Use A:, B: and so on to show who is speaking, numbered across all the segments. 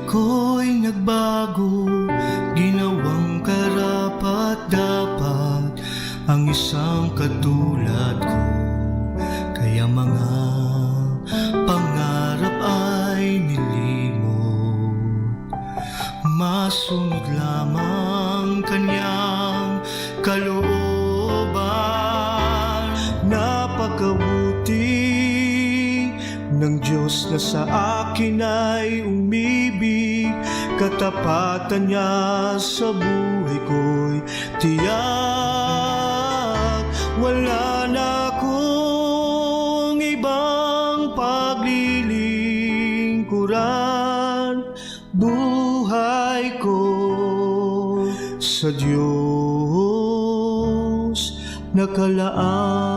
A: ako'y nagbago, ginawang karapat-dapat ang isang katulad ko. Kaya mga pangarap ay nilimot, masunod lamang kanyang kalooban. Napakabuti ng Diyos na sa akin ay umibig, katapatan niya sa buhay ko'y tiyak. Wala na akong ibang paglilingkuran, buhay ko sa Diyos nakalaan.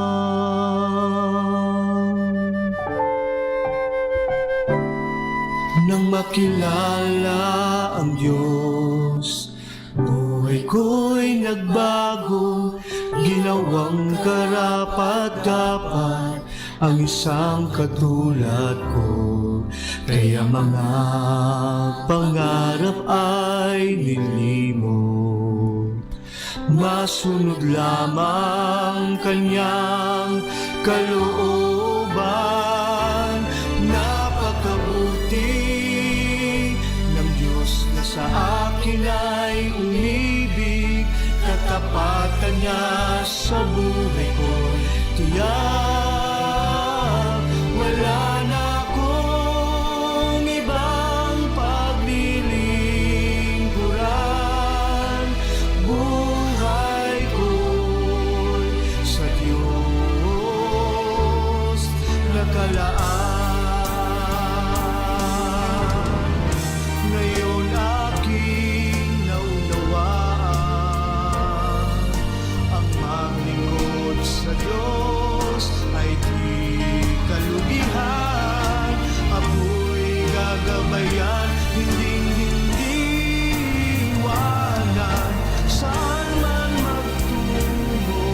A: Nang makilala ang Diyos, buhay ko'y nagbago, ginawang karapat-dapat ang isang katulad ko. Kaya mga pangarap ay nilimot, masunod lamang kanyang kalooban. Napakabuti ng Diyos na sa akin ay umibig, katapatan niya sa buhay ko tiyak. Wala na akong ibang paglilingkuran, buhay ko'y sa Diyos nakalaan. Ngayon aking naunawaan, ang maglingkod sa Diyos ay di kalugihan. Ako'y gagabayan, hindi iwanan. Saan man magtungo,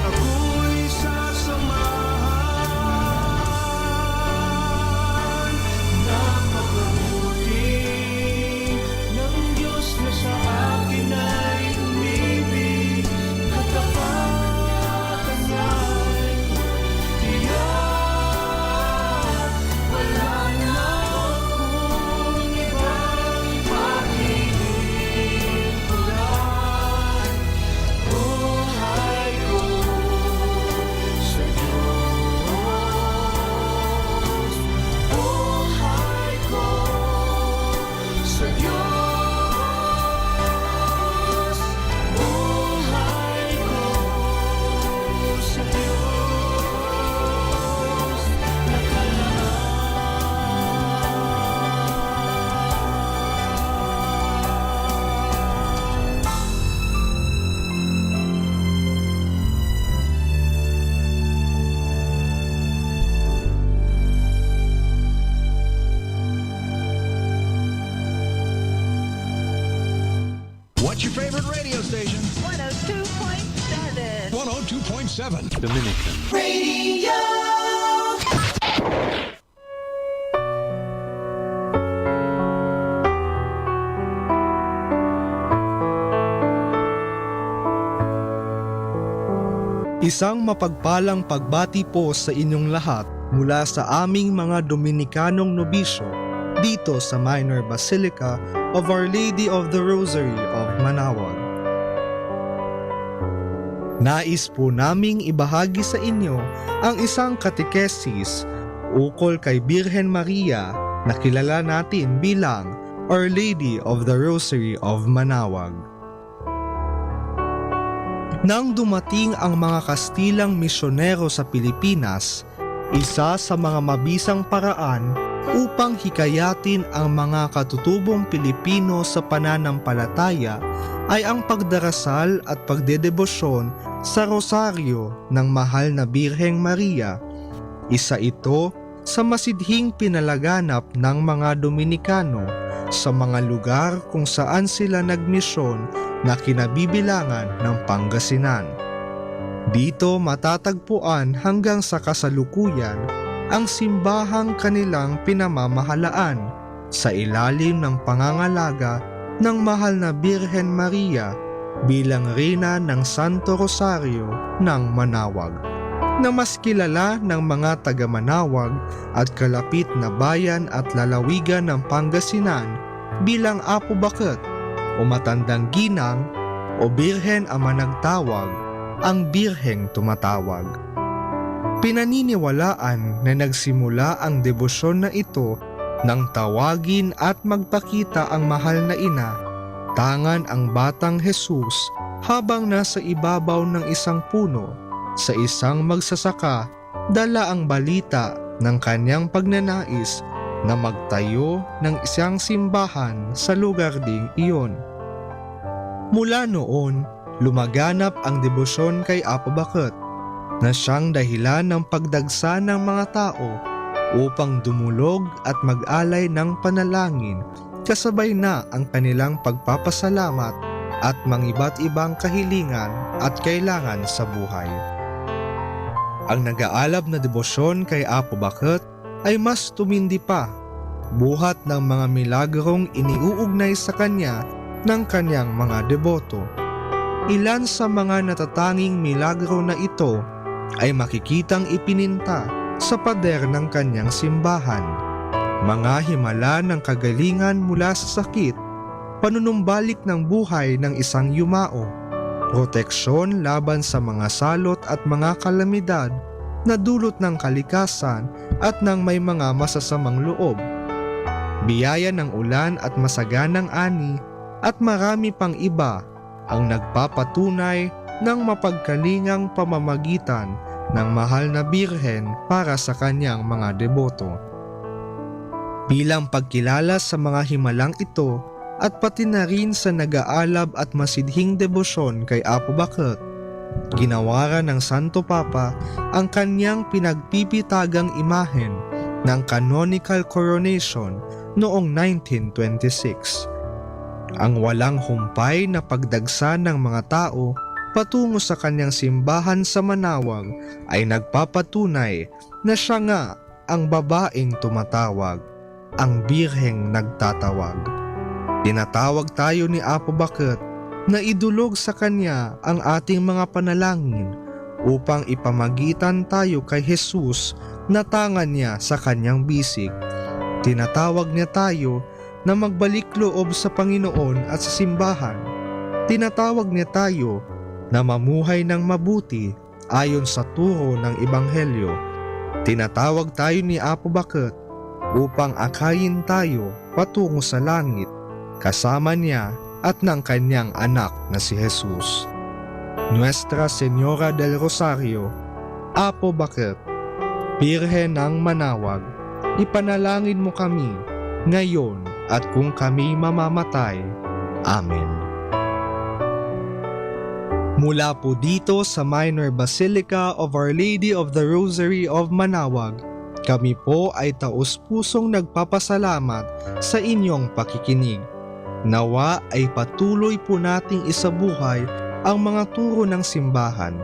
A: ako'y sasamahan. Napakabuti ng Diyos na sa akin ay umibig, katapatan niya'y tiyak. Wala na akong ibang paglilingkuran, buhay ko sa Diyos, buhay ko sa Diyos, buhay ko sa Diyos nakalaan.
B: What's your favorite radio station?
C: 102.7.
B: 102.7.
D: Dominican.
A: Radio.
E: Isang mapagpalang pagbati po sa inyong lahat mula sa aming mga Dominikanong nobisyo dito sa Minor Basilica of Our Lady of the Rosary of Manaoag. Nais po naming ibahagi sa inyo ang isang katekesis ukol kay Birhen Maria na kilala natin bilang Our Lady of the Rosary of Manaoag. Nang dumating ang mga Kastilang misyonero sa Pilipinas, isa sa mga mabisang paraan upang hikayatin ang mga katutubong Pilipino sa pananampalataya ay ang pagdarasal at pagdedebosyon sa rosaryo ng mahal na Birheng Maria. Isa ito sa masidhing pinalaganap ng mga Dominikano sa mga lugar kung saan sila nagmisyon na kinabibilangan ng Pangasinan. Dito matatagpuan hanggang sa kasalukuyan ang simbahang kanilang pinamamahalaan sa ilalim ng pangangalaga ng mahal na Birhen Maria bilang Reyna ng Santo Rosario ng Manaoag, na mas kilala ng mga taga-Manaoag at kalapit na bayan at lalawigan ng Pangasinan bilang Apo Bakit o Matandang Ginang o Birhen Ama Nagtawag, ang Birheng Tumatawag. Pinaniniwalaan na nagsimula ang debosyon na ito nang tawagin at magpakita ang mahal na ina, tangan ang batang Jesus habang nasa ibabaw ng isang puno sa isang magsasaka, dala ang balita ng kanyang pagnanais na magtayo ng isang simbahan sa lugar ding iyon. Mula noon, lumaganap ang debosyon kay Apo Bakit, na siyang dahilan ng pagdagsa ng mga tao upang dumulog at mag-alay ng panalangin, kasabay na ang kanilang pagpapasalamat at mangiba't ibang kahilingan at kailangan sa buhay. Ang nag-aalab na debosyon kay Apo Bakit ay mas tumindi pa, buhat ng mga milagrong iniuugnay sa kanya ng kanyang mga deboto. Ilan sa mga natatanging milagro na ito ay makikitang ipininta sa pader ng kanyang simbahan. Mga himala ng kagalingan mula sa sakit, panunumbalik ng buhay ng isang yumao, proteksyon laban sa mga salot at mga kalamidad na dulot ng kalikasan at ng may mga masasamang loob, biyaya ng ulan at masaganang ani at marami pang iba ang nagpapatunay ng mapagkalingang pamamagitan ng mahal na Birhen para sa kanyang mga deboto. Bilang pagkilala sa mga himalang ito at pati na rin sa nag-aalab at masidhing debosyon kay Apo Bakit, ginawaran ng Santo Papa ang kanyang pinagpipitagang imahen ng canonical coronation noong 1926. Ang walang humpay na pagdagsa ng mga tao patungo sa kanyang simbahan sa Manaoag ay nagpapatunay na siya nga ang babaeng tumatawag, ang Birheng Nagtatawag. Tinatawag tayo ni Apo Bakit na idulog sa kanya ang ating mga panalangin upang ipamagitan tayo kay Jesus na tangan niya sa kanyang bisig. Tinatawag niya tayo na magbalik loob sa Panginoon at sa simbahan. Tinatawag niya tayo na mamuhay ng mabuti ayon sa turo ng Ebanghelyo. Tinatawag tayo ni Apo Bakit upang akayin tayo patungo sa langit kasama niya at ng kanyang anak na si Jesus. Nuestra Señora del Rosario, Apo Bakit, Birhen ng Manaoag, ipanalangin mo kami ngayon at kung kami mamamatay. Amen. Mula po dito sa Minor Basilica of Our Lady of the Rosary of Manaoag, kami po ay taos-pusong nagpapasalamat sa inyong pakikinig. Nawa ay patuloy po nating isabuhay ang mga turo ng simbahan.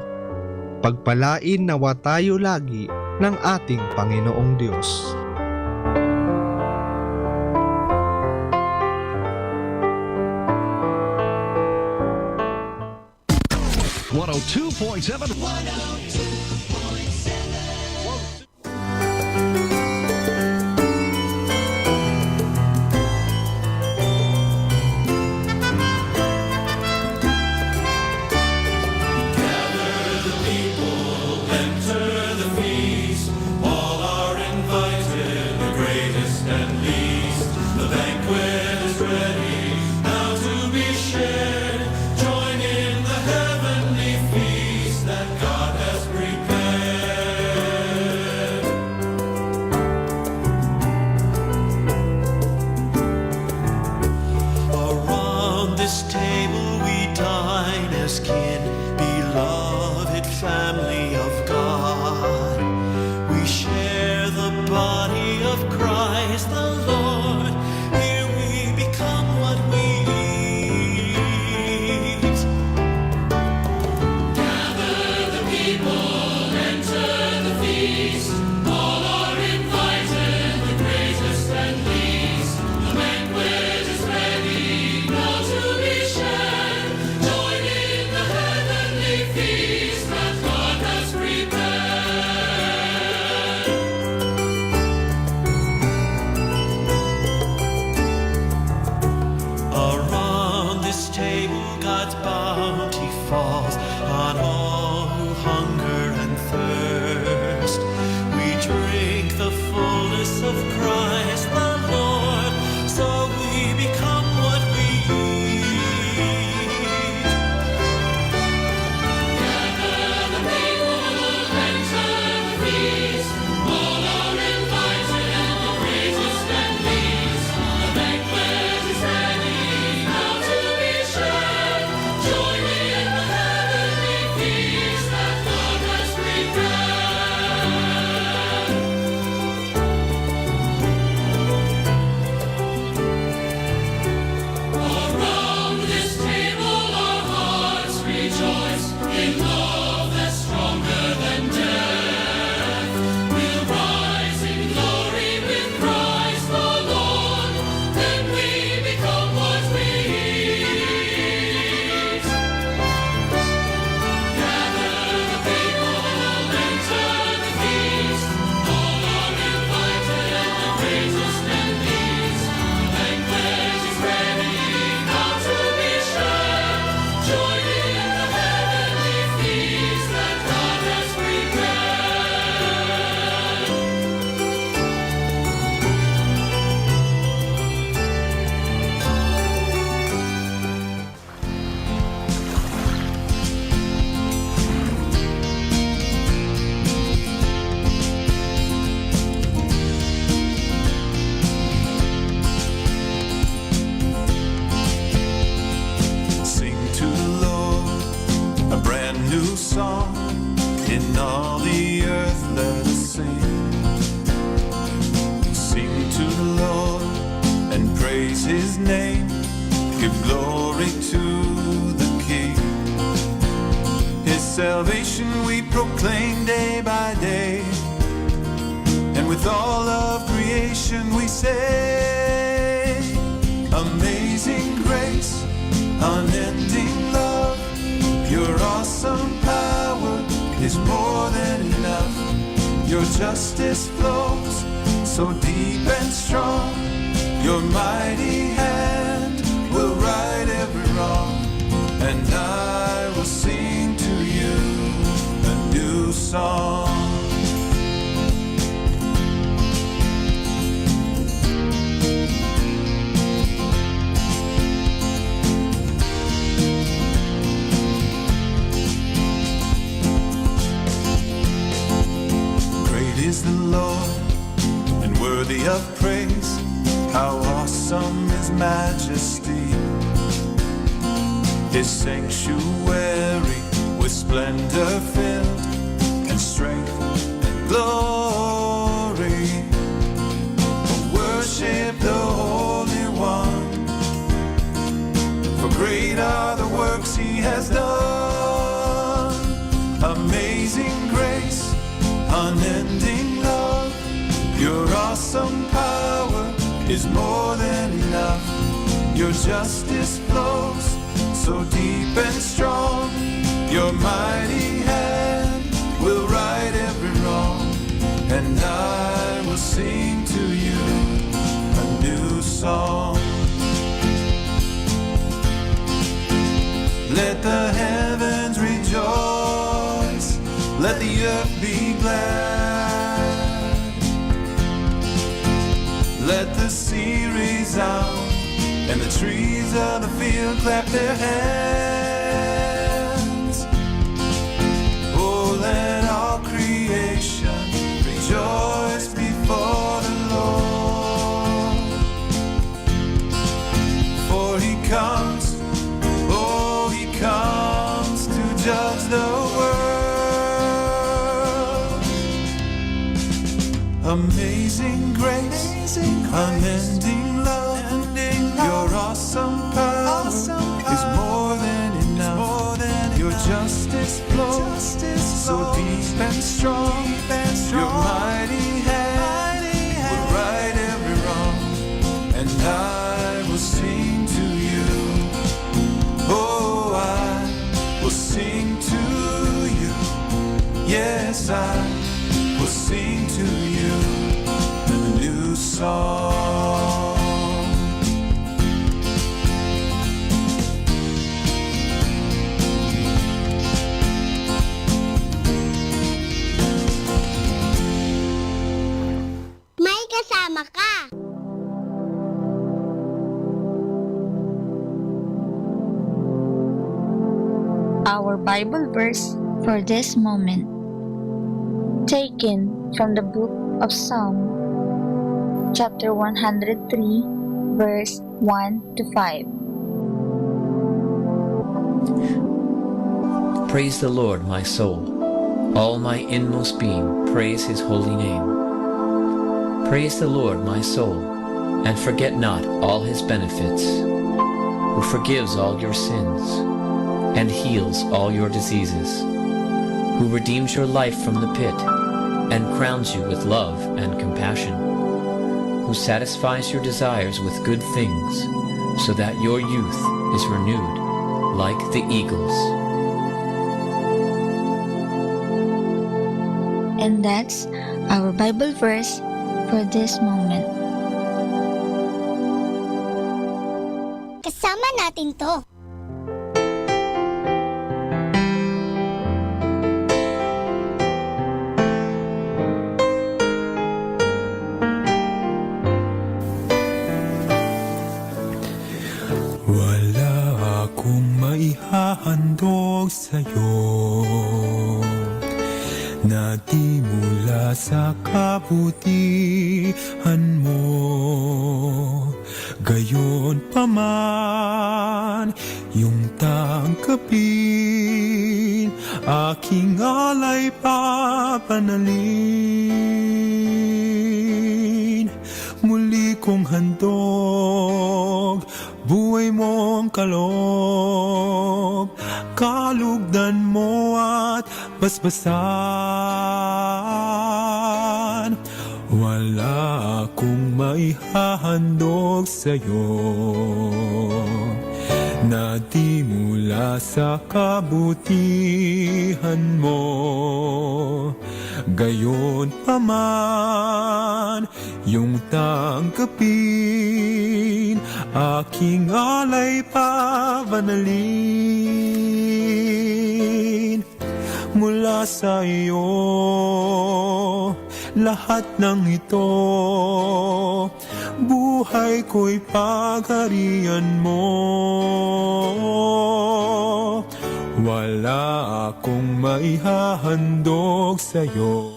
E: Pagpalain nawa tayo lagi ng ating Panginoong Diyos.
B: One oh 2.7.
A: Prepare. God's bounty falls on all who hunger and thirst. We drink the fullness of Christ the Lord, so we become what we eat.
C: Gather the people, enter the feast. All are invited, and the greatest and least. The banquet is ready, now to be shared. Join in the heavenly feast that God has prepared. Around this table our hearts rejoice in love that's stronger than death. We'll rise in glory with Christ the Lord, then we become what we eat. Gather the people, enter the feast. All are invited, and the greatest and least. The banquet is ready, now to be shared. Join in the heavenly feast that God has prepared.
A: Sing to the Lord a brand new song. In all the earth let us sing. Sing to the Lord and praise His name. Give glory to the King. His salvation we proclaim day by day. And with all of creation we say, Amazing grace, unending love, your awesome power is more than enough. Your justice flows so deep and strong. Your mighty hand will right every wrong. And I will sing to you a new song. Great is the Lord and worthy of praise. How awesome His majesty. His sanctuary with splendor filled, and strength and glory. Worship the Holy One, for great are the works He has done. Amazing grace, unending love, your awesome power is more than enough. Your justice flows so deep and strong. Your mighty hand will right every wrong. And I will sing to you a new song. Let the heavens rejoice, let the earth be glad. Let the sea resound, and the trees of the field clap their hands. Oh, let all creation rejoice before the Lord. For He comes, oh, He comes to judge the world. Amazing grace, unending love, your awesome power is more than enough. Your justice flows so deep and strong. Your mighty hand will right every wrong. And I will sing to you. Oh, I will sing to you. Yes, I will sing to you a new song.
D: Our Bible verse for this moment, taken from the book of Psalm, chapter 103, verse 1 to 5.
F: Praise the Lord, my soul. All my inmost being, praise his holy name. Praise the Lord, my soul, and forget not all his benefits, who forgives all your sins and heals all your diseases, who redeems your life from the pit and crowns you with love and compassion, who satisfies your desires with good things, so that your youth is renewed like the eagles.
D: And that's our Bible verse for this moment.
G: Kasama natin to.
H: Wala akong maihahandog sa'yo na di mula sa kabutihan mo. Gayon pa man, yung tangkapin, aking alay papanalin. Muli kong handog, buhay mong kaloob, kalugdan mo at basbasan. Wala akong maihahandog sa'yo na di mula sa kabutihan mo. Gayon pa man, yung tangkapin, aking alay papanalin. Mula sa iyo, lahat ng ito, buhay ko'y pagharian mo. Wala akong maihahandog sa'yo.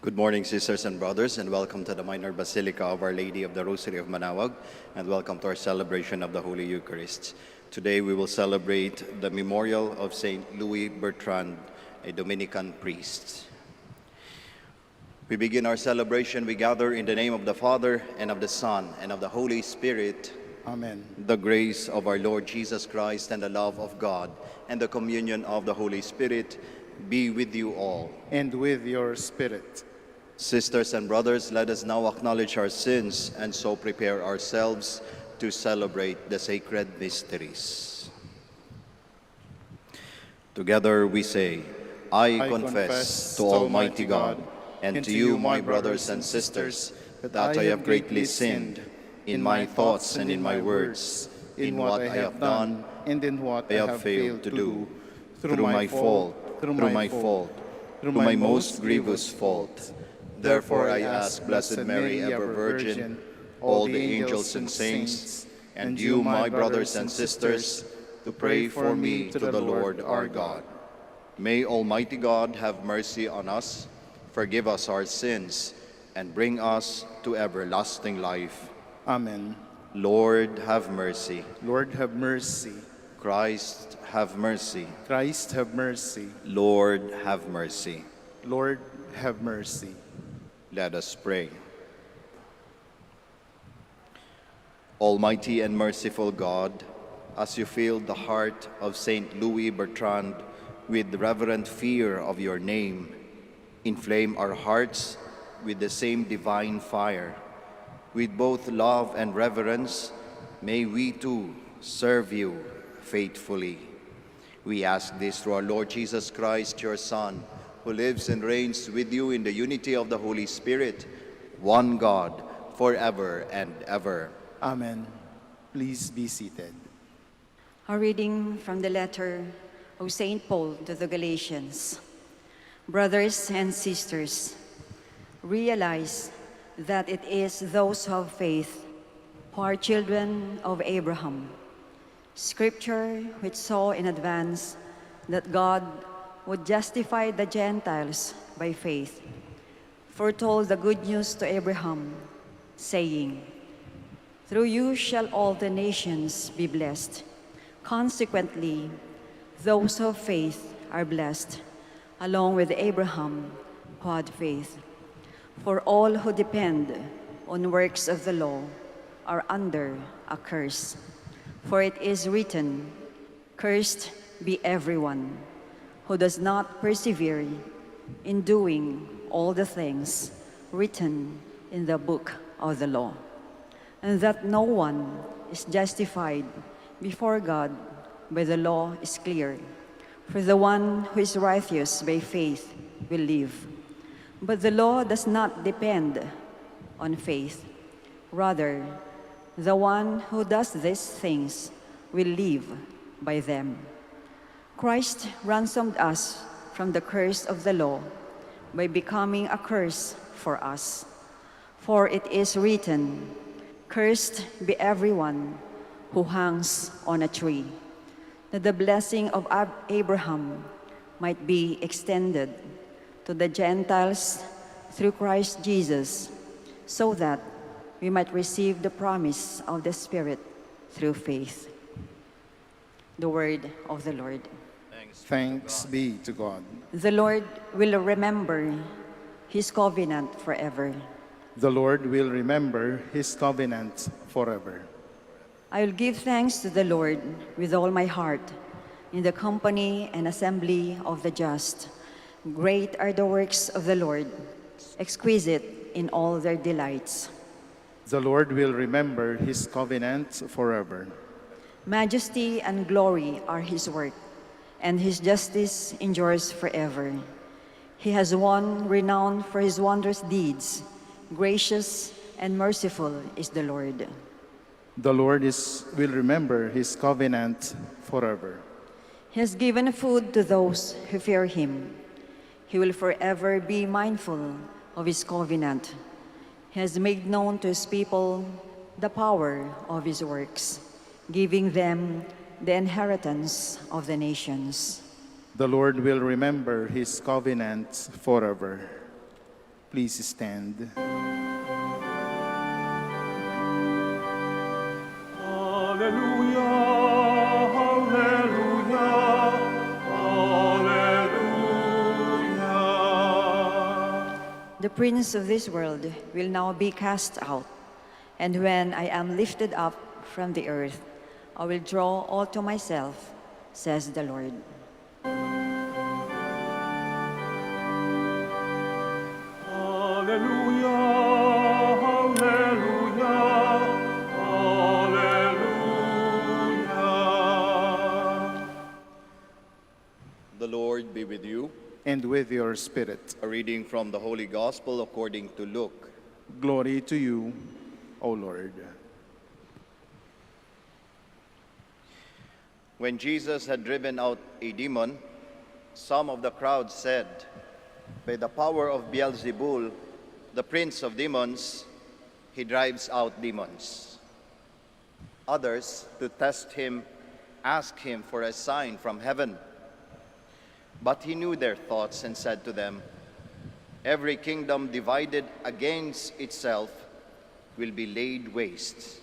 I: Good morning, sisters and brothers, and welcome to the Minor Basilica of Our Lady of the Rosary of Manaoag, and welcome to our celebration of the Holy Eucharist. Today we will celebrate the memorial of Saint Louis Bertrand, a Dominican priest. We begin our celebration, we gather in the name of the Father, and of the Son, and of the Holy Spirit.
J: Amen.
I: The grace of our Lord Jesus Christ, and the love of God, and the communion of the Holy Spirit be with you all.
J: And with your spirit.
I: Sisters and brothers, let us now acknowledge our sins and so prepare ourselves to celebrate the sacred mysteries. Together we say, I confess to Almighty God and to you, my brothers and sisters, that I have greatly sinned in my thoughts and in my words, in what I have done
J: and in what
I: I have failed to do, through my fault, through my most grievous fault. Therefore I ask Blessed Mary, ever Virgin, all the angels and saints, and you, my brothers and sisters, to pray for me to the Lord our God. May Almighty God have mercy on us, forgive us our sins, and bring us to everlasting life.
J: Amen.
I: Lord, have mercy.
J: Lord, have mercy.
I: Christ, have mercy.
J: Christ, have mercy.
I: Lord, have mercy.
J: Lord, have mercy.
I: Let us pray. Almighty and merciful God, as you filled the heart of Saint Louis Bertrand with reverent fear of your name, inflame our hearts with the same divine fire. With both love and reverence, may we too serve you faithfully. We ask this through our Lord Jesus Christ, your Son, who lives and reigns with you in the unity of the Holy Spirit, one God, forever and ever.
J: Amen. Please be seated.
G: A reading from the letter of St. Paul to the Galatians. Brothers and sisters, realize that it is those who have faith who are children of Abraham. Scripture, which saw in advance that God would justify the Gentiles by faith, foretold the good news to Abraham, saying, "Through you shall all the nations be blessed." Consequently, those who have faith are blessed, along with Abraham, who had faith. For all who depend on works of the law are under a curse. For it is written, "Cursed be everyone who does not persevere in doing all the things written in the book of the law," and that no one is justified before God by the law is clear. For the one who is righteous by faith will live. But the law does not depend on faith. Rather, the one who does these things will live by them. Christ ransomed us from the curse of the law by becoming a curse for us. For it is written, "Cursed be everyone who hangs on a tree," that the blessing of Abraham might be extended to the Gentiles through Christ Jesus, so that we might receive the promise of the Spirit through faith. The word of the Lord.
J: Thanks be to God.
G: The Lord will remember his covenant forever.
J: The Lord will remember his covenant forever.
G: I will give thanks to the Lord with all my heart in the company and assembly of the just. Great are the works of the Lord, exquisite in all their delights.
J: The Lord will remember his covenant forever.
G: Majesty and glory are his work, and his justice endures forever. He has won renown for his wondrous deeds. Gracious and merciful is the Lord.
J: The Lord will remember his covenant forever.
G: He has given food to those who fear him. He will forever be mindful of his covenant. He has made known to his people the power of his works, giving them the inheritance of the nations.
J: The Lord will remember his covenant forever. Please stand.
H: Hallelujah, hallelujah, hallelujah.
G: The prince of this world will now be cast out, and when I am lifted up from the earth, I will draw all to myself, says the Lord.
H: Hallelujah, hallelujah, hallelujah.
I: The Lord be with you.
J: And with your spirit.
I: A reading from the Holy Gospel according to Luke.
J: Glory to you, O Lord.
I: When Jesus had driven out a demon, some of the crowd said, "By the power of Beelzebul, the prince of demons, he drives out demons." Others, to test him, asked him for a sign from heaven. But he knew their thoughts and said to them, "Every kingdom divided against itself will be laid waste,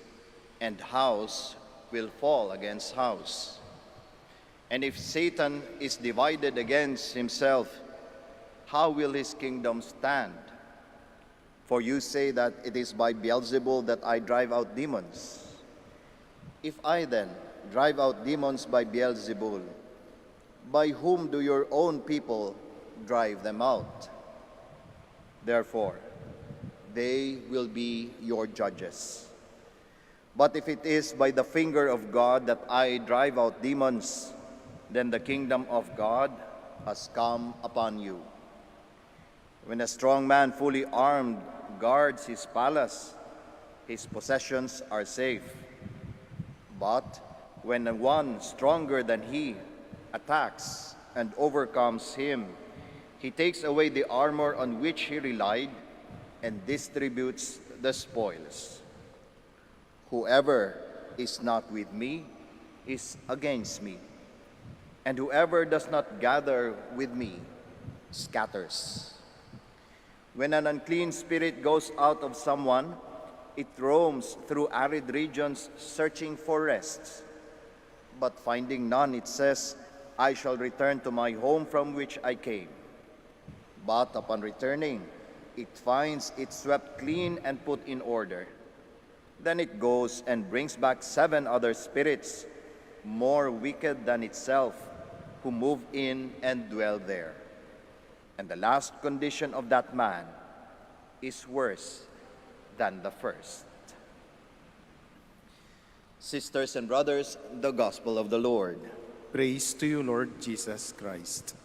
I: and house will fall against house. And if Satan is divided against himself, how will his kingdom stand? For you say that it is by Beelzebul that I drive out demons. If I then drive out demons by Beelzebul, by whom do your own people drive them out? Therefore, they will be your judges. But if it is by the finger of God that I drive out demons, then the kingdom of God has come upon you. When a strong man fully armed guards his palace, his possessions are safe. But when one stronger than he attacks and overcomes him, he takes away the armor on which he relied and distributes the spoils. Whoever is not with me is against me, and whoever does not gather with me scatters. When an unclean spirit goes out of someone, it roams through arid regions searching for rest. But finding none, it says, I shall return to my home from which I came. But upon returning, it finds it swept clean and put in order. Then it goes and brings back 7 other spirits, more wicked than itself, who move in and dwell there. And the last condition of that man is worse than the first. Sisters and brothers, the gospel of the Lord.
J: Praise to you, Lord Jesus Christ.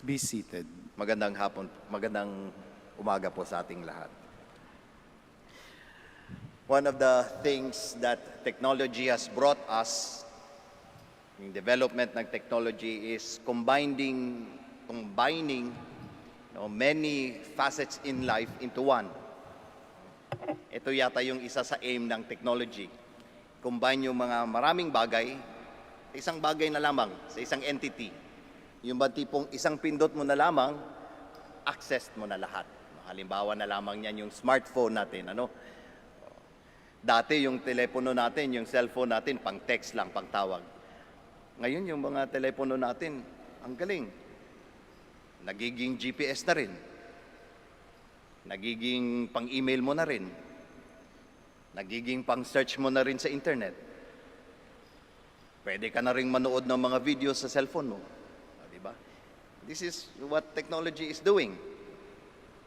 J: Be seated.
I: Magandang hapon, magandang umaga po sa ating lahat. One of the things that technology has brought us, yung development ng technology, is combining many facets in life into one. Ito yata yung isa sa aim ng technology. Combine yung mga maraming bagay sa isang bagay na lamang, sa isang entity. Yung ba tipong isang pindot mo na lamang, access mo na lahat. Halimbawa na lamang yan yung smartphone natin. Dati yung telepono natin, yung cellphone natin, pang text lang, pang tawag. Ngayon yung mga telepono natin, ang galing. Nagiging GPS na rin. Nagiging pang-email mo na rin. Nagiging pang-search mo na rin sa internet. Pwede ka na rin manood ng mga videos sa cellphone mo. Diba? This is what technology is doing.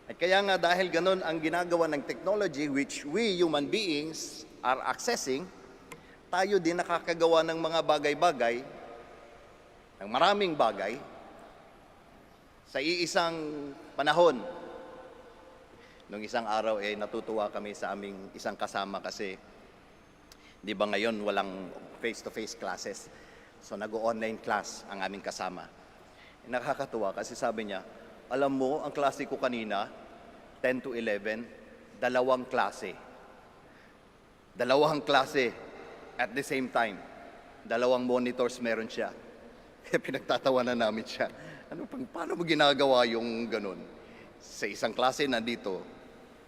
I: At kaya nga dahil ganun ang ginagawa ng technology, which we human beings are accessing, tayo din nakakagawa ng mga bagay-bagay, ng maraming bagay, sa iisang panahon. Nung isang araw, natutuwa kami sa aming isang kasama kasi, di ba ngayon walang face-to-face classes. So nag-online class ang aming kasama. Nakakatuwa kasi sabi niya, alam mo, ang klase ko kanina, 10 to 11, 2 klase. 2 klase at the same time. 2 monitors meron siya. Pinagtatawanan namin siya. Paano mo ginagawa yung ganun? Sa isang klase nandito,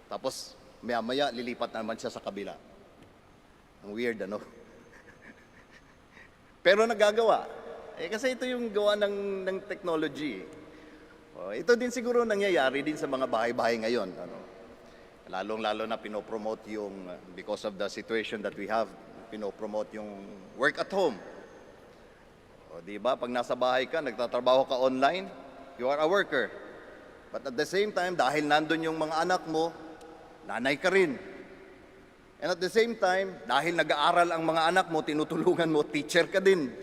I: tapos maya-maya lilipat naman siya sa kabila. Ang weird, Pero nagagawa. Kasi ito yung gawa ng technology. Ito din siguro nangyayari din sa mga bahay-bahay ngayon. Lalong-lalo na pinopromote yung, because of the situation that we have, pinopromote yung work at home. Di ba? Pag nasa bahay ka, nagtatrabaho ka online, you are a worker. But at the same time, dahil nandun yung mga anak mo, nanay ka rin. And at the same time, dahil nag-aaral ang mga anak mo, tinutulungan mo, teacher ka din.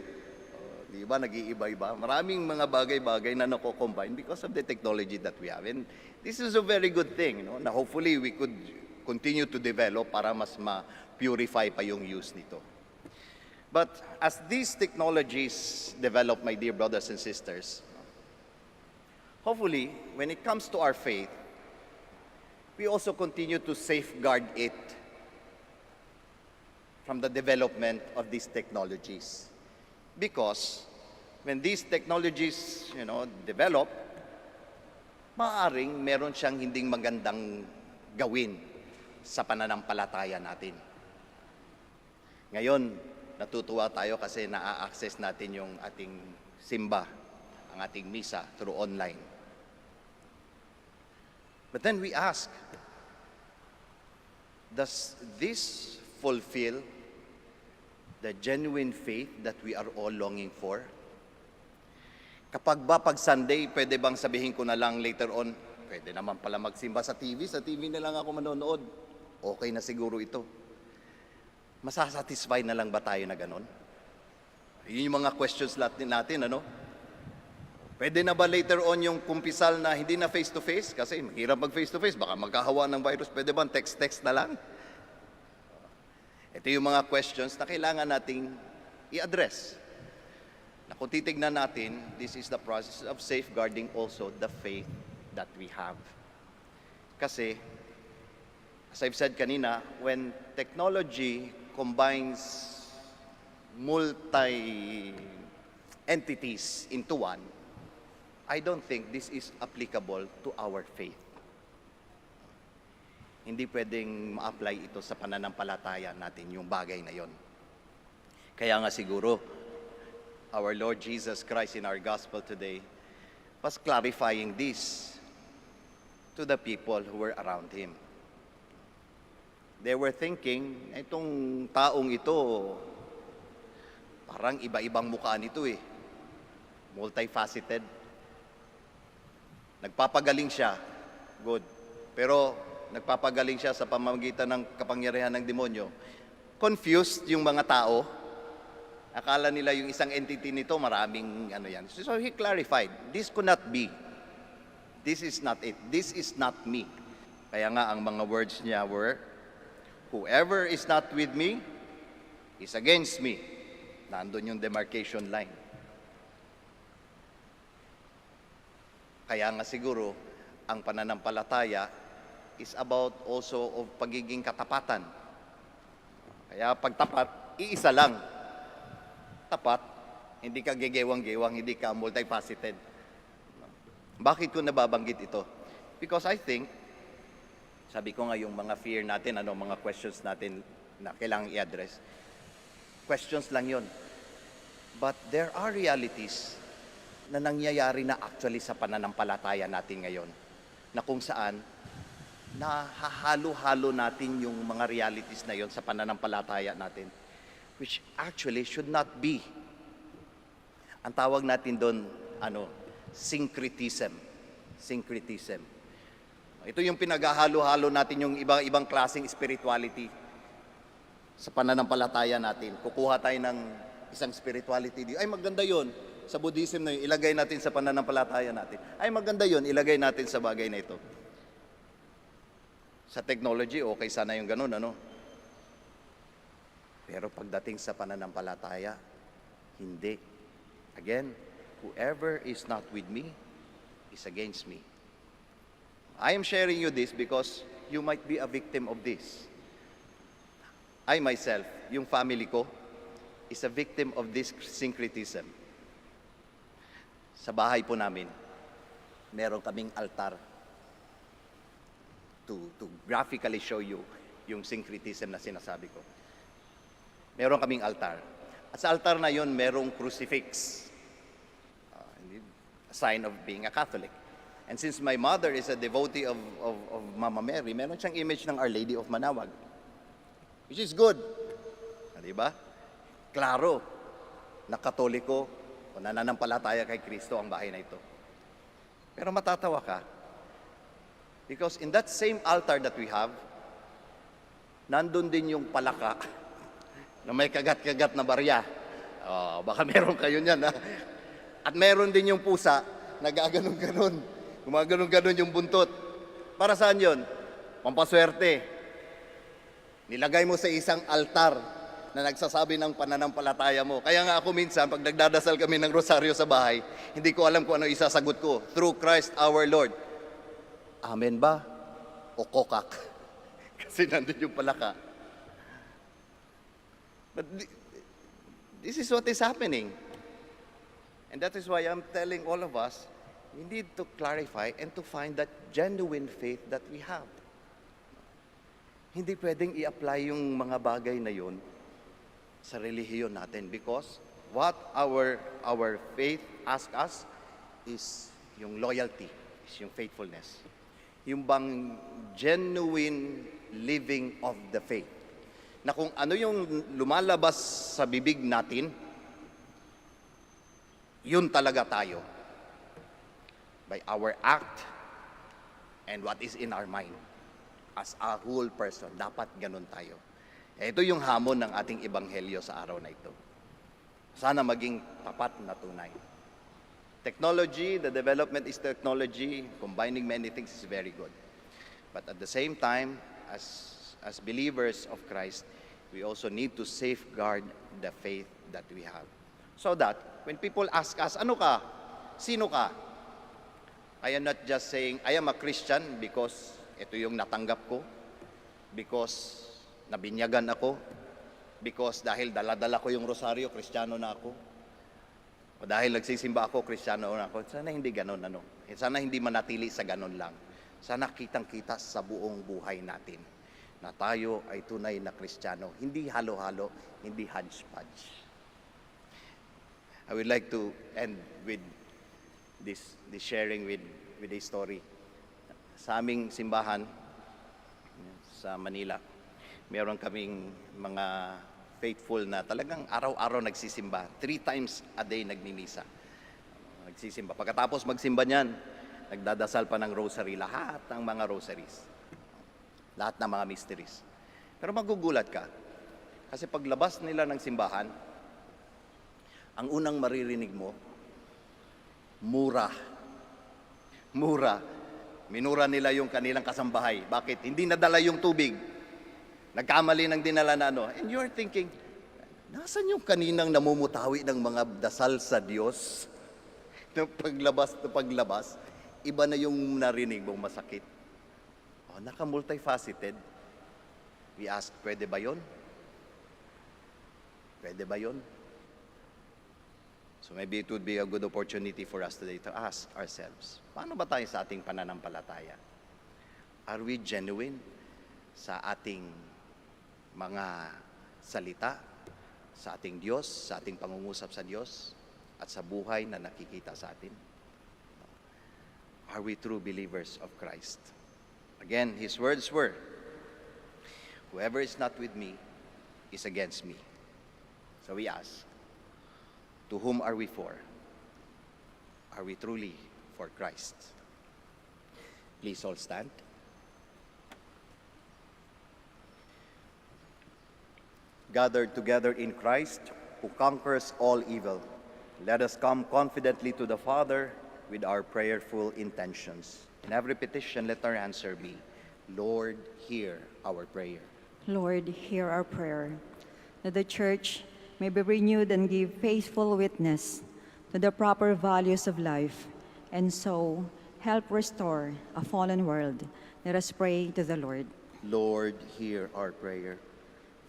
I: Di ba? Nag-iiba-iba. Maraming mga bagay-bagay na nako-combine because of the technology that we have. And this is a very good thing, na hopefully we could continue to develop para mas ma-purify pa yung use nito. But as these technologies develop, my dear brothers and sisters, hopefully, when it comes to our faith, we also continue to safeguard it from the development of these technologies. Because when these technologies, develop, maaaring meron siyang hinding magandang gawin sa pananampalataya natin. Ngayon, natutuwa tayo kasi na-access natin yung ating simba, ang ating misa through online. But then we ask, does this fulfill the genuine faith that we are all longing for? Kapag pag Sunday, pwede bang sabihin ko na lang later on, pwede naman pala magsimba sa TV na lang ako manonood. Okay na siguro ito. Masasatisfy na lang ba tayo na ganon? Yun yung mga questions natin, Pwede na ba later on yung kumpisal na hindi na face-to-face? Kasi mahirap mag face-to-face, baka magkahawa ng virus. Pwede ba text-text na lang? Ito yung mga questions na kailangan nating i-address. Na kung titignan natin, this is the process of safeguarding also the faith that we have. Kasi, as I've said kanina, when technology combines multi-entities into one, I don't think this is applicable to our faith. Hindi pwedeng ma-apply ito sa pananampalataya natin, yung bagay na yon. Kaya nga siguro, our Lord Jesus Christ in our gospel today was clarifying this to the people who were around Him. They were thinking, itong taong ito, parang iba-ibang mukha nito eh. Multifaceted. Nagpapagaling siya, good. Pero nagpapagaling siya sa pamamagitan ng kapangyarihan ng demonyo. Confused yung mga tao. Akala nila yung isang entity nito, maraming ano yan. So he clarified, this could not be. This is not it. This is not me. Kaya nga ang mga words niya were, whoever is not with me is against me. Nandun yung demarcation line. Kaya nga siguro, ang pananampalataya is about also of pagiging katapatan. Kaya pag tapat, iisa lang. Tapat, hindi ka gegewang-gewang, hindi ka multifaceted. Bakit ko nababanggit ito? Because I think, sabi ko nga yung mga fear natin, mga questions natin na kailangang i-address, questions lang yon. But there are realities na nangyayari na actually sa pananampalataya natin ngayon, na kung saan nahahalo-halo natin yung mga realities na yon sa pananampalataya natin, which actually should not be. Ang tawag natin doon, syncretism. Syncretism. Ito yung pinaghahalo-halo natin yung ibang klaseng spirituality sa pananampalataya natin. Kukuha tayo ng isang spirituality. Ay, maganda yon. Sa Buddhism na yun, ilagay natin sa pananampalataya natin. Ay, maganda yon, ilagay natin sa bagay na ito. Sa technology, okay sana yung ganun, Pero pagdating sa pananampalataya, hindi. Again, whoever is not with me is against me. I am sharing you this because you might be a victim of this. I myself, yung family ko, is a victim of this syncretism. Sa bahay po namin, meron kaming altar to graphically show you yung syncretism na sinasabi ko. Meron kaming altar. At sa altar na yon, merong crucifix. A sign of being a Catholic. And since my mother is a devotee of Mama Mary, meron siyang image ng Our Lady of Manaoag. Which is good. Diba? Klaro na Katoliko o nananampalataya kay Kristo ang bahay na ito. Pero matatawa ka. Because in that same altar that we have, nandun din yung palaka na may kagat-kagat na barya. Baka meron kayo niyan, ha? At meron din yung pusa na gaganon-ganon. Gumaganon-ganon yung buntot. Para saan yun? Pampaswerte. Nilagay mo sa isang altar na nagsasabi ng pananampalataya mo. Kaya nga ako minsan, pag nagdadasal kami ng rosaryo sa bahay, hindi ko alam kung ano isasagot ko. Through Christ our Lord. Amen ba? O kokak? Kasi nandun yung palaka. But this is what is happening. And that is why I'm telling all of us, we need to clarify and to find that genuine faith that we have. Hindi pwedeng i-apply yung mga bagay na yun sa relihiyon natin because what our faith asks us is yung loyalty, is yung faithfulness. Yung bang genuine living of the faith. Na kung ano yung lumalabas sa bibig natin, yun talaga tayo. By our act and what is in our mind. As a whole person, dapat ganun tayo. Ito yung hamon ng ating ebanghelyo sa araw na ito. Sana maging tapat na tunay. Technology, the development is technology, combining many things is very good. But at the same time, as believers of Christ, we also need to safeguard the faith that we have. So that when people ask us, ano ka? Sino ka? I am not just saying, I am a Christian because ito yung natanggap ko, because nabinyagan ako, because dahil dala-dala ko yung rosaryo, Kristiyano na ako, o dahil nagsisimba ako, Kristiyano na ako. Sana hindi ganon, Sana hindi manatili sa ganon lang. Sana kitang-kita sa buong buhay natin na tayo ay tunay na Kristiyano. Hindi halo-halo, hindi hodgepodge. I would like to end with this sharing with a story. Sa aming simbahan sa Manila, meron kaming mga faithful na talagang araw-araw nagsisimba. 3 times a day nagmimisa. Nagsisimba. Pagkatapos magsimba niyan, nagdadasal pa ng rosary. Lahat ng mga rosaries. Lahat ng mga mysteries. Pero magugulat ka. Kasi paglabas nila ng simbahan, ang unang maririnig mo, mura. Mura. Minura nila yung kanilang kasambahay. Bakit? Hindi nadala yung tubig. Nagkamali ng dinala na ano. And you're thinking, nasan yung kaninang namumutawi ng mga dasal sa Diyos? Paglabas, iba na yung narinig mong masakit. Oh, naka-multifaceted. We ask, pwede ba yun? Pwede ba yun? So maybe it would be a good opportunity for us today to ask ourselves, paano ba tayo sa ating pananampalataya? Are we genuine sa ating mga salita, sa ating Diyos, sa ating pangungusap sa Diyos, at sa buhay na nakikita sa atin? Are we true believers of Christ? Again, His words were, whoever is not with me is against me. So we ask, to whom are we for? Are we truly for Christ? Please all stand. Gathered together in Christ, who conquers all evil, let us come confidently to the Father with our prayerful intentions. In every petition, let our answer be, Lord, hear our prayer.
G: Lord, hear our prayer, that the Church may be renewed and give faithful witness to the proper values of life, and so help restore a fallen world. Let us pray to the Lord.
I: Lord, hear our prayer.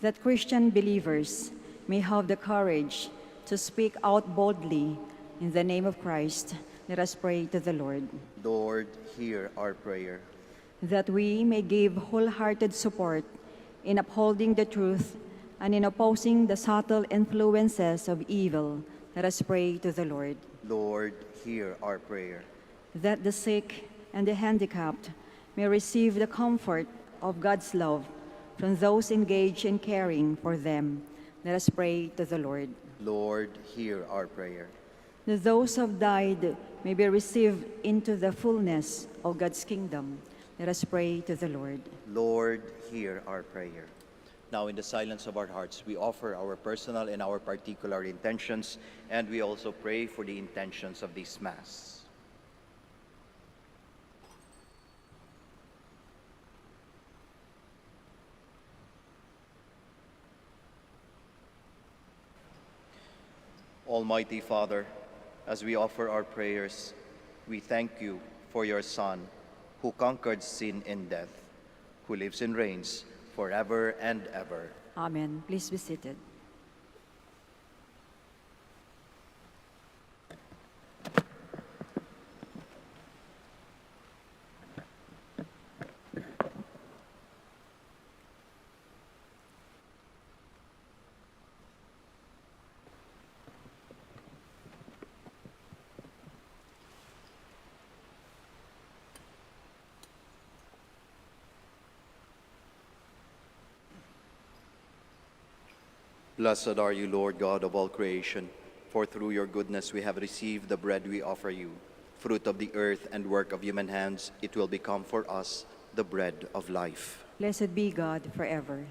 G: That Christian believers may have the courage to speak out boldly in the name of Christ. Let us pray to the Lord.
I: Lord, hear our prayer.
G: That we may give wholehearted support in upholding the truth and in opposing the subtle influences of evil. Let us pray to the Lord.
I: Lord, hear our prayer.
G: That the sick and the handicapped may receive the comfort of God's love from those engaged in caring for them. Let us pray to the Lord.
I: Lord, hear our prayer.
G: That those who have died may be received into the fullness of God's kingdom. Let us pray to the Lord.
I: Lord, hear our prayer. Now, in the silence of our hearts, we offer our personal and our particular intentions, and we also pray for the intentions of this Mass. Almighty Father, as we offer our prayers, we thank you for your Son, who conquered sin and death, who lives and reigns forever and ever.
G: Amen. Please be seated.
I: Blessed are you, Lord God of all creation, for through your goodness we have received the bread we offer you. Fruit of the earth and work of human hands, it will become for us the bread of life.
G: Blessed be God forever.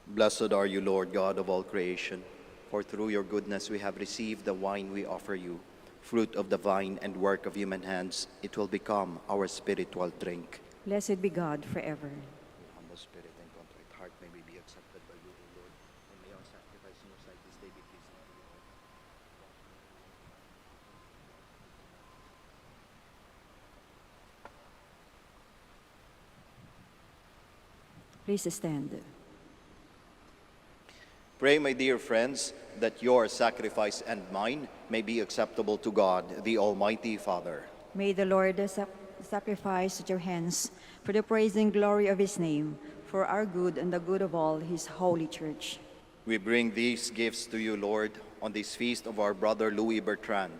I: Blessed are you, Lord God of all creation, for through your goodness we have received the wine we offer you, fruit of the vine and work of human hands. It will become our spiritual drink.
G: Blessed be God forever.
I: Humble spirit and contrite heart may we be accepted by you, O Lord, and may our sacrifice in your sight this day be pleasing to you, Lord.
G: Please stand.
I: Pray, my dear friends, that your sacrifice and mine may be acceptable to God, the Almighty Father.
G: May the Lord sacrifice at your hands for the praise and glory of his name, for our good and the good of all his holy church.
I: We bring these gifts to you, Lord, on this feast of our brother Louis Bertrand.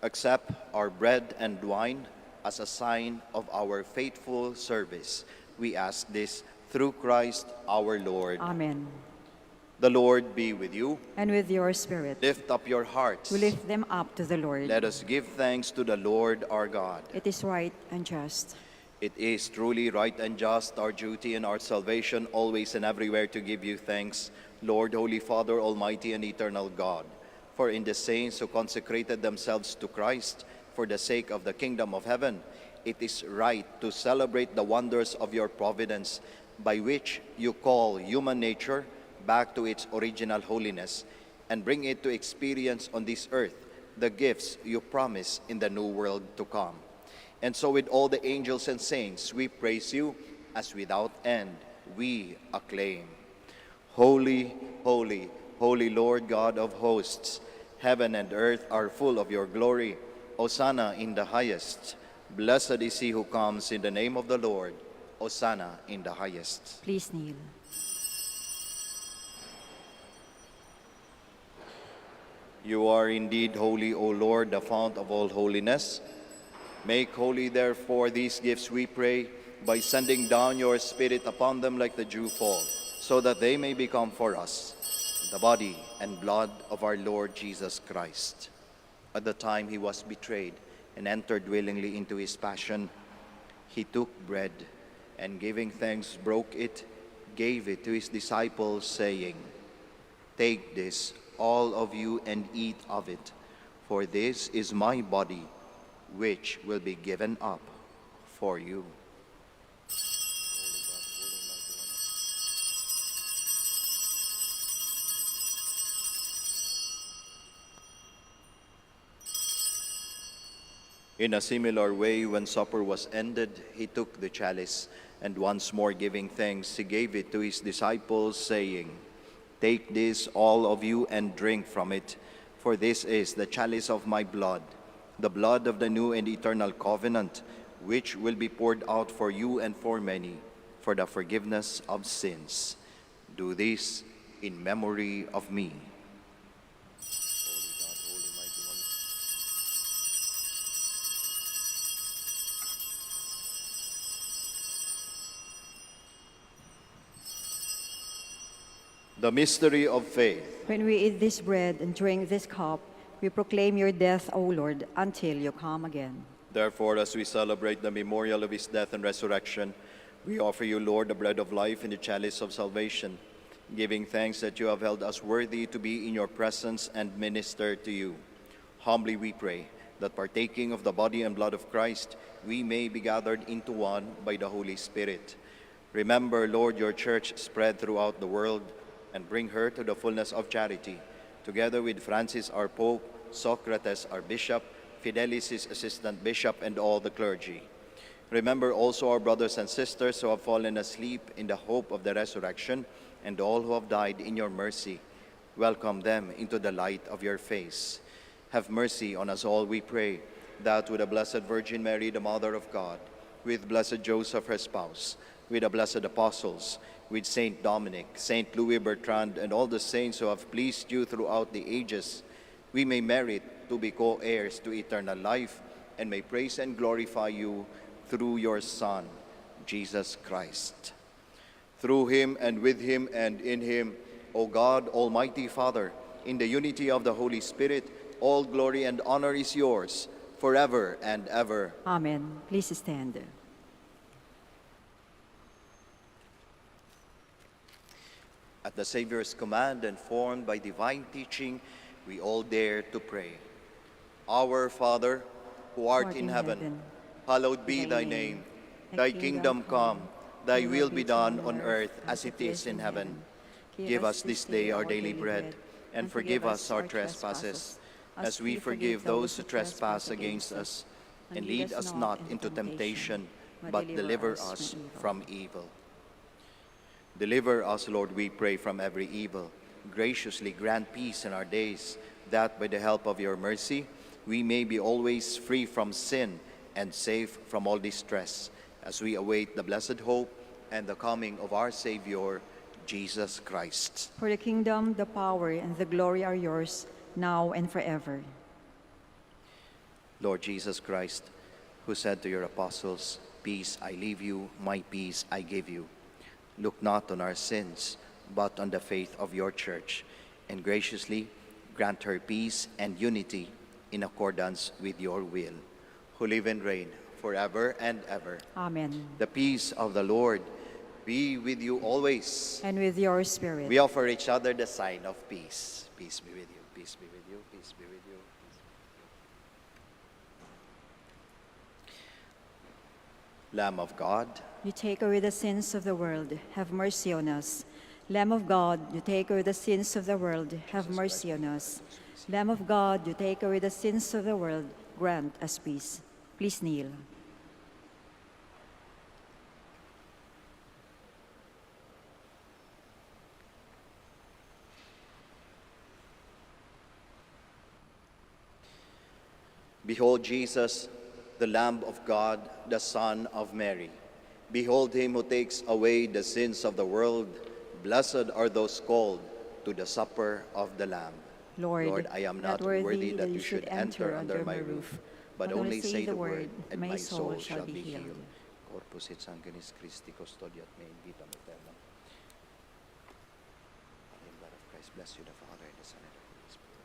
I: Accept our bread and wine as a sign of our faithful service. We ask this through Christ our Lord.
G: Amen.
I: The Lord be with you.
G: And with your spirit.
I: Lift up your hearts.
G: We lift them up to the Lord.
I: Let us give thanks to the Lord our God.
G: It is right and just.
I: It is truly right and just, our duty and our salvation, always and everywhere to give you thanks, Lord, Holy Father, Almighty and eternal God. For in the saints who consecrated themselves to Christ for the sake of the kingdom of heaven, it is right to celebrate the wonders of your providence, by which you call human nature back to its original holiness and bring it to experience on this earth the gifts you promise in the new world to come. And so with all the angels and saints, we praise you as without end we acclaim. Holy, holy, holy Lord God of hosts, heaven and earth are full of your glory. Hosanna in the highest. Blessed is he who comes in the name of the Lord. Hosanna in the highest.
G: Please kneel.
I: You are indeed holy, O Lord, the fount of all holiness. Make holy, therefore, these gifts, we pray, by sending down your Spirit upon them like the dew fall, so that they may become for us the body and blood of our Lord Jesus Christ. At the time he was betrayed and entered willingly into his passion, he took bread, and giving thanks, broke it, gave it to his disciples, saying, "Take this, all of you, and eat of it, for this is my body, which will be given up for you." In a similar way, when supper was ended, he took the chalice, and once more giving thanks, he gave it to his disciples, saying, "Take this, all of you, and drink from it, for this is the chalice of my blood, the blood of the new and eternal covenant, which will be poured out for you and for many, for the forgiveness of sins. Do this in memory of me." The mystery of faith.
G: When we eat this bread and drink this cup, we proclaim your death, O Lord, until you come again.
I: Therefore, as we celebrate the memorial of his death and resurrection, we offer you, Lord, the bread of life and the chalice of salvation, giving thanks that you have held us worthy to be in your presence and minister to you. Humbly we pray that partaking of the body and blood of Christ, we may be gathered into one by the Holy Spirit. Remember, Lord, your church spread throughout the world, and bring her to the fullness of charity, together with Francis our Pope, Socrates our Bishop, Fidelis his assistant bishop, and all the clergy. Remember also our brothers and sisters who have fallen asleep in the hope of the resurrection, and all who have died in your mercy. Welcome them into the light of your face. Have mercy on us all, we pray, that with the Blessed Virgin Mary, the Mother of God, with Blessed Joseph, her spouse, with the blessed apostles, with Saint Dominic, Saint Louis Bertrand, and all the saints who have pleased you throughout the ages, we may merit to be co-heirs to eternal life, and may praise and glorify you through your Son, Jesus Christ. Through him, and with him, and in him, O God, Almighty Father, in the unity of the Holy Spirit, all glory and honor is yours, forever and ever.
G: Amen. Please stand.
I: At the Savior's command and formed by divine teaching, we all dare to pray. Our Father, who art in heaven, hallowed be thy name. Thy kingdom come, thy will be done on earth as it is in heaven. Give us this day our daily bread, and forgive us our trespasses, as we forgive those who trespass against us. And lead us not into temptation, but deliver us from evil. Deliver us, Lord, we pray, from every evil. Graciously grant peace in our days, that by the help of your mercy, we may be always free from sin and safe from all distress, as we await the blessed hope and the coming of our Savior, Jesus Christ.
G: For the kingdom, the power, and the glory are yours, now and forever.
I: Lord Jesus Christ, who said to your apostles, "Peace I leave you, my peace I give you," look not on our sins, but on the faith of your church, and graciously grant her peace and unity in accordance with your will, who live and reign forever and ever.
G: Amen.
I: The peace of the Lord be with you always.
G: And with your spirit.
I: We offer each other the sign of peace. Peace be with you, peace be with you, peace be with you. Lamb of God,
G: You take away the sins of the world, have mercy on us. Lamb of God, you take away the sins of the world, have mercy on us. Lamb of God, you take away the sins of the world, grant us peace. Please kneel.
I: behold Jesus, the Lamb of God, the Son of Mary. Behold him who takes away the sins of the world. Blessed are those called to the supper of the Lamb.
G: Lord,
I: I am not worthy that you should enter under my roof, but only say the word, and my soul shall be healed. Corpus et sanguinis Christi custodiat me in vitam aeternam. In the blood of Christ, bless you, the Father, and the Son, and the Holy Spirit.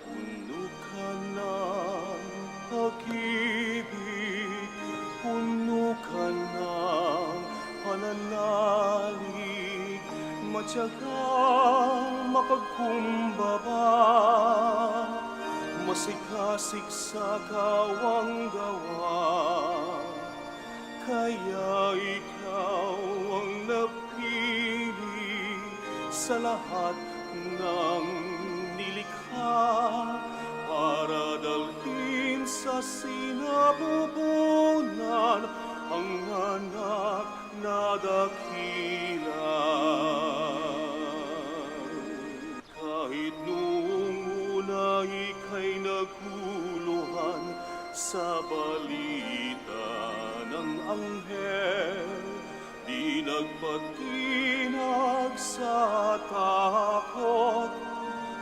H: Puno ka ng pag-ibig, puno ka ng pananalig, matyagang mapagkumbaba, masikasik sa kawang gawa. Kaya ikaw ang napili sa lahat ng nilikha para dalhin sa sinapupunan ang anak na dakila. Kahit noong una ika'y naguluhan sa balita ng anghel, di nagpatinag sa takot,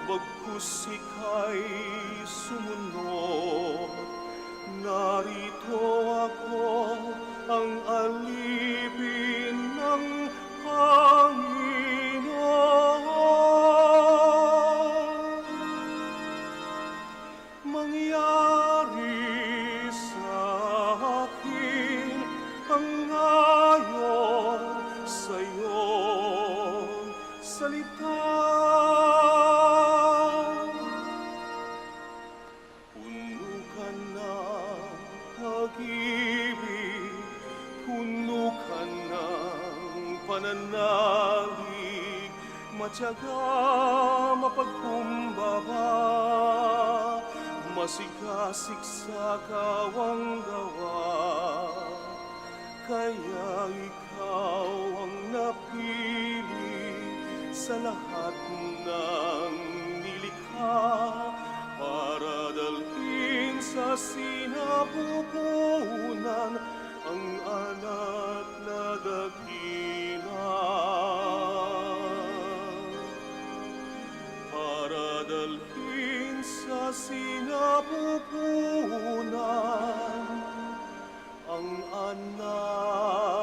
H: bagkus ika'y sumunod. Narito ako, ang alipin ng Panginoon. Mangyari sa akin ang ayon sa iyong salita. Puno ka ng pag-ibig, puno ka ng pananalig, matyaga mapagkumbaba, masikasik sa kawang gawa. Kaya ikaw ang napili sa lahat ng nilikha para dalhin sa sinapupunan ang anak na dakila. Para dalhin sa sinapupunan ang anak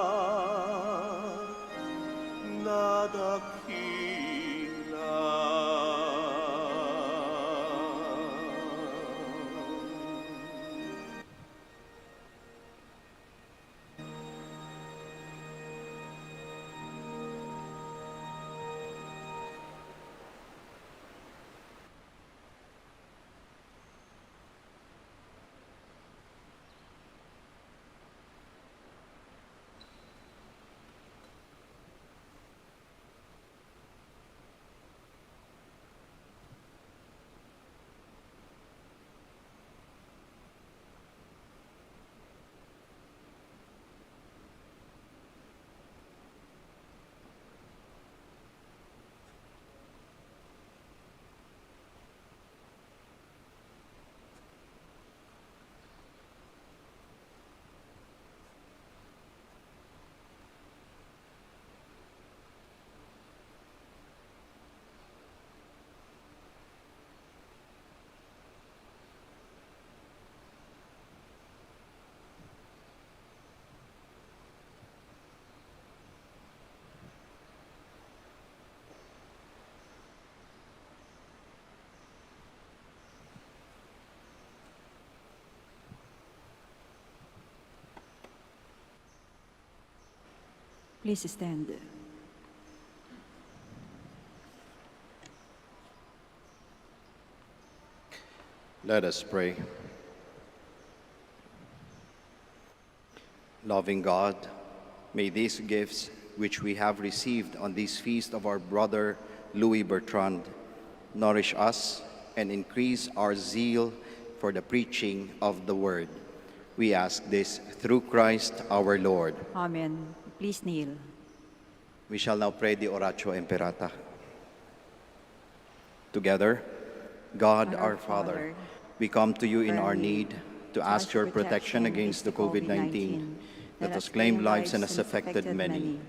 G: Please stand.
I: Let us pray. Loving God, may these gifts which we have received on this feast of our brother Louis Bertrand nourish us and increase our zeal for the preaching of the word. We ask this through Christ our Lord.
G: Amen. Please kneel.
I: We shall now pray the Oratio Imperata. Together, God our Father, we come to you in our need to ask your protection against the COVID-19 that has claimed lives and has affected many.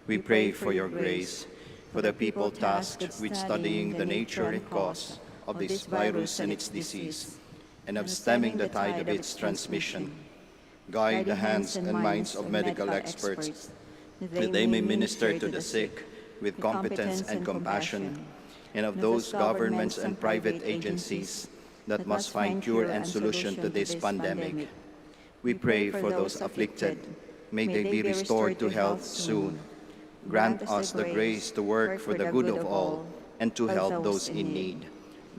I: We pray for your grace for the people tasked with studying the nature and cause of this virus and its disease, and of stemming the tide of its transmission. Guide the hands and minds of medical experts that they may minister to the sick with competence and compassion, and of those governments and private agencies that must find cure and solution to this pandemic. We pray for those afflicted. May they be restored to health soon. Grant us the grace to work for the good of all and to help those in need.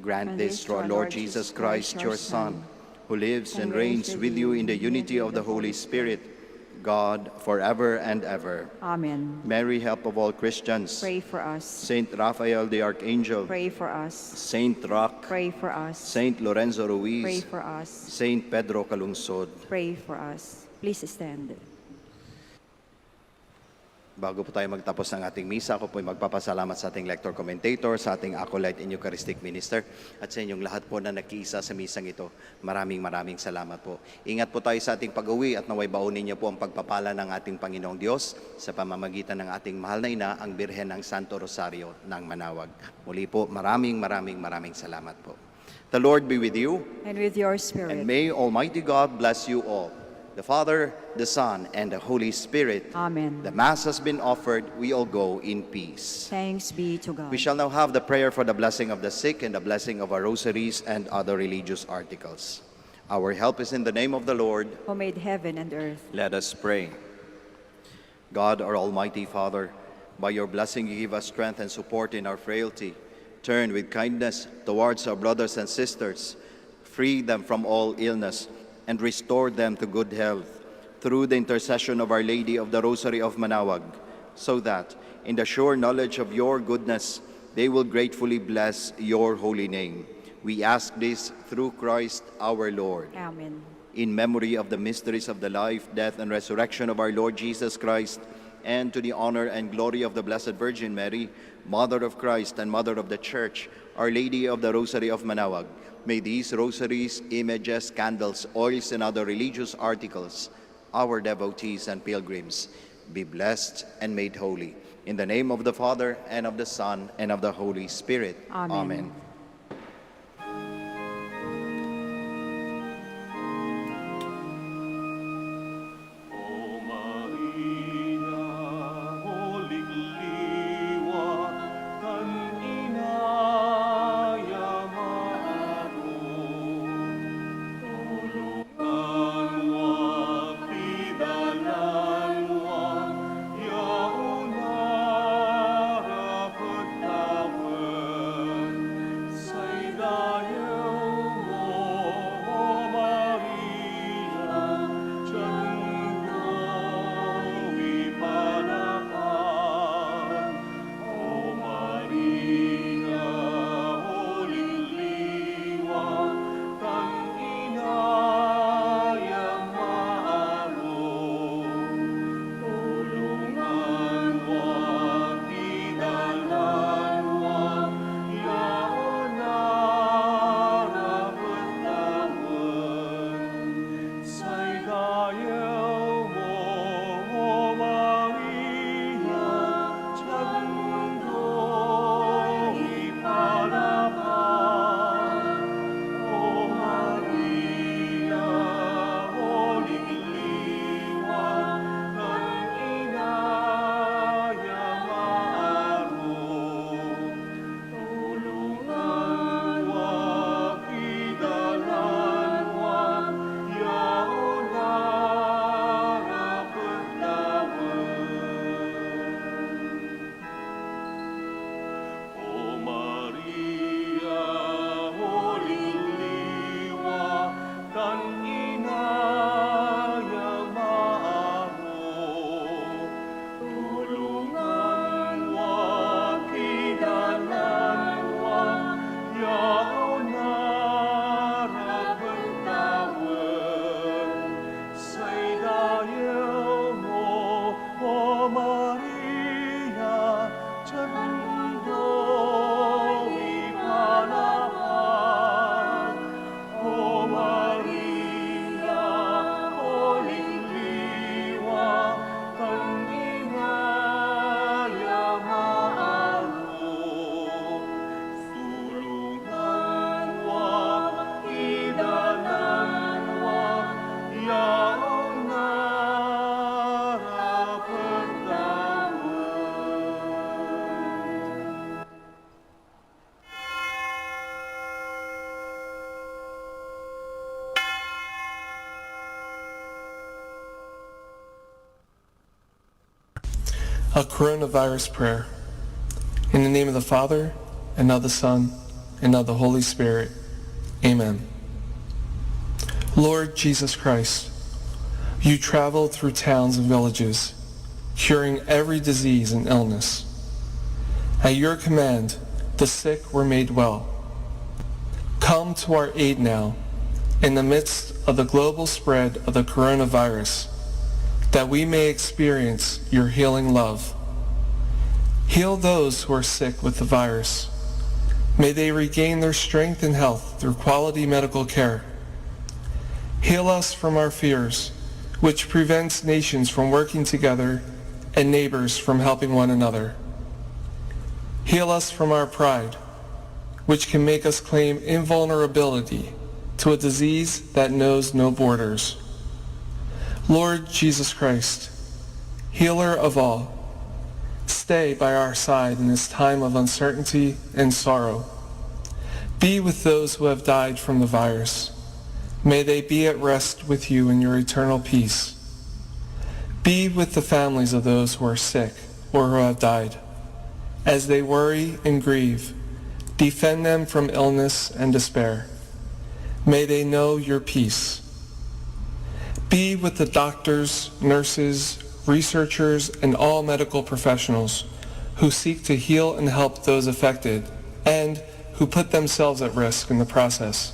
I: Grant this through our Lord Jesus Christ, your Son, who lives and reigns with you in the unity of the Holy Spirit, God, forever and ever.
G: Amen.
I: Mary, help of all Christians.
G: Pray for us.
I: Saint Raphael the Archangel.
G: Pray for us.
I: Saint Roch.
G: Pray for us.
I: Saint Lorenzo
G: Pray
I: Ruiz.
G: for us.
I: Saint Pedro Calungsod.
G: Pray for us. Please stand.
I: Bago po tayo magtapos ng ating misa, ako po ay magpapasalamat sa ating lector commentator, sa ating acolyte and Eucharistic minister, at sa inyong lahat po na nakiisa sa misang ito. Maraming salamat po. Ingat po tayo sa ating pag-uwi at naway baunin niyo po ang pagpapala ng ating Panginoong Diyos sa pamamagitan ng ating mahal na ina, ang Birhen ng Santo Rosario ng Manaoag. Muli po, maraming salamat po. The Lord be with you.
G: And with your spirit.
I: And may Almighty God bless you all. The Father, the Son, and the Holy Spirit.
G: Amen.
I: The Mass has been offered. We all go in peace.
G: Thanks be to God.
I: We shall now have the prayer for the blessing of the sick and the blessing of our rosaries and other religious articles. Our help is in the name of the Lord,
G: who made heaven and earth.
I: Let us pray. God, our Almighty Father, by your blessing you give us strength and support in our frailty. Turn with kindness towards our brothers and sisters. Free them from all illness and restore them to good health through the intercession of Our Lady of the Rosary of Manaoag, so that, in the sure knowledge of your goodness, they will gratefully bless your holy name. We ask this through Christ our Lord.
G: Amen.
I: In memory of the mysteries of the life, death, and resurrection of our Lord Jesus Christ, and to the honor and glory of the Blessed Virgin Mary, Mother of Christ and Mother of the Church, Our Lady of the Rosary of Manaoag, may these rosaries, images, candles, oils, and other religious articles, our devotees and pilgrims, be blessed and made holy. In the name of the Father, and of the Son, and of the Holy Spirit.
G: Amen.
I: Amen.
H: O Maria, holy liwa, kan inayamaro, tulugan wa pidalan wa, yauna rapatapan,
K: A coronavirus prayer. In the name of the Father, and of the Son, and of the Holy Spirit. Amen. Lord Jesus Christ, you traveled through towns and villages, curing every disease and illness. At your command, the sick were made well. Come to our aid now, in the midst of the global spread of the coronavirus, that we may experience your healing love. Heal those who are sick with the virus. May they regain their strength and health through quality medical care. Heal us from our fears, which prevents nations from working together and neighbors from helping one another. Heal us from our pride, which can make us claim invulnerability to a disease that knows no borders. Lord Jesus Christ, healer of all, stay by our side in this time of uncertainty and sorrow. Be with those who have died from the virus. May they be at rest with you in your eternal peace. Be with the families of those who are sick or who have died. As they worry and grieve, defend them from illness and despair. May they know your peace. Be with the doctors, nurses, researchers, and all medical professionals who seek to heal and help those affected and who put themselves at risk in the process.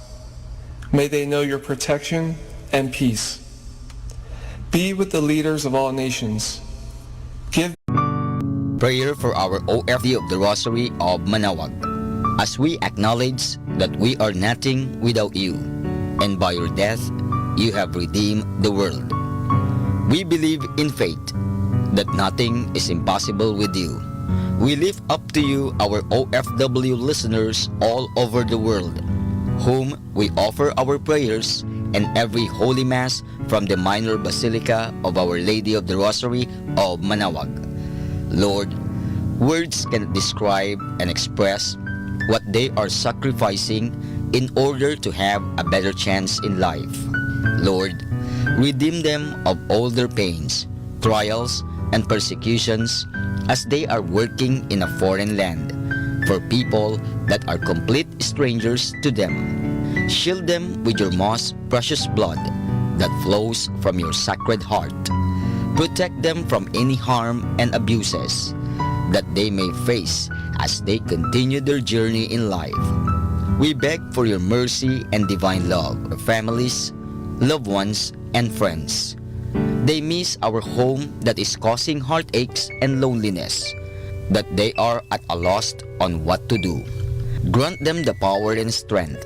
K: May they know your protection and peace. Be with the leaders of all nations. Give
L: Prayer for our OFD of the Rosary of Manaoag. As we acknowledge that we are nothing without you, and by your death you have redeemed the world. We believe in faith that nothing is impossible with you. We lift up to you our OFW listeners all over the world, whom we offer our prayers and every Holy Mass from the Minor Basilica of Our Lady of the Rosary of Manaoag. Lord, words cannot describe and express what they are sacrificing in order to have a better chance in life. Lord, redeem them of all their pains, trials, and persecutions as they are working in a foreign land for people that are complete strangers to them. Shield them with your most precious blood that flows from your sacred heart. Protect them from any harm and abuses that they may face as they continue their journey in life. We beg for your mercy and divine love for families, loved ones, and friends. They miss our home that is causing heartaches and loneliness, that they are at a loss on what to do. Grant them the power and strength